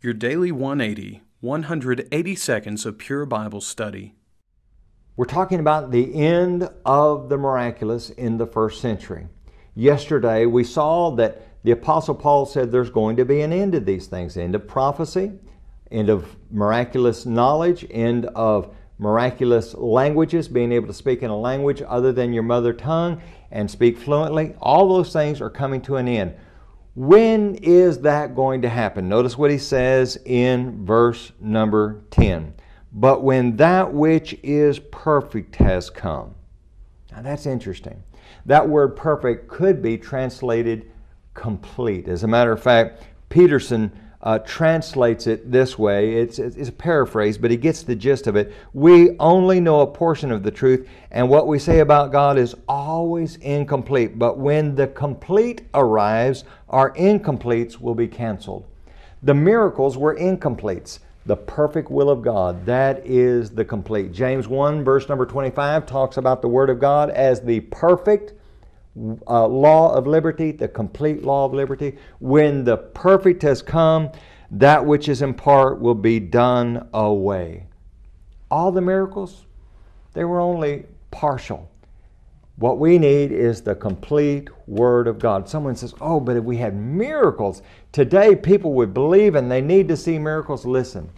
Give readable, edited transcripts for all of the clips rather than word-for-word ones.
Your Daily 180, 180 seconds of pure Bible study. We're talking about the end of the miraculous in the first century. Yesterday we saw that the Apostle Paul said there's going to be an end to these things. End of prophecy, end of miraculous knowledge, end of miraculous languages, being able to speak in a language other than your mother tongue and speak fluently. All those things are coming to an end. When is that going to happen? Notice what he says in verse number 10. But when that which is perfect has come. Now that's interesting. That word perfect could be translated complete. As a matter of fact, Peterson translates it this way. It's a paraphrase, but he gets the gist of it. We only know a portion of the truth, and what we say about God is always incomplete. But when the complete arrives, our incompletes will be canceled. The miracles were incompletes. The perfect will of God, that is the complete. James 1 verse number 25 talks about the Word of God as the perfect law of liberty, the complete law of liberty. When the perfect has come, that which is in part will be done away. All the miracles, they were only partial. What we need is the complete Word of God. Someone says, oh, but if we had miracles, today people would believe and they need to see miracles. Listen,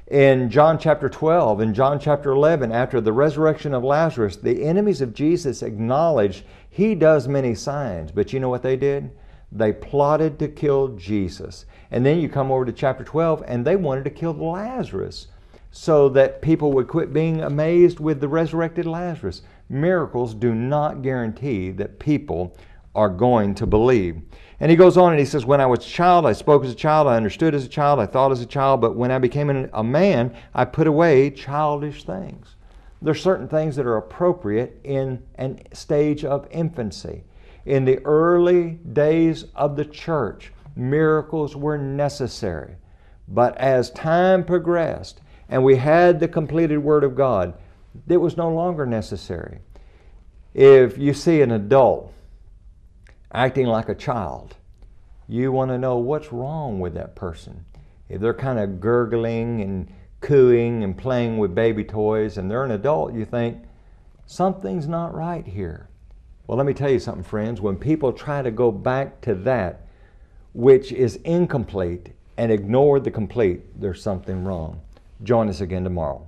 in John chapter 12, in John chapter 11, after the resurrection of Lazarus, the enemies of Jesus acknowledged He does many signs. But you know what they did? They plotted to kill Jesus. And then you come over to chapter 12, and they wanted to kill Lazarus so that people would quit being amazed with the resurrected Lazarus. Miracles do not guarantee that people are going to believe. And he goes on and he says, when I was a child, I spoke as a child, I understood as a child, I thought as a child, but when I became a man, I put away childish things. There are certain things that are appropriate in a stage of infancy. In the early days of the church, miracles were necessary. But as time progressed and we had the completed Word of God, it was no longer necessary. If you see an adult acting like a child, you want to know what's wrong with that person. If they're kind of gurgling and cooing and playing with baby toys and they're an adult, you think, something's not right here. Well, let me tell you something, friends. When people try to go back to that which is incomplete and ignore the complete, there's something wrong. Join us again tomorrow.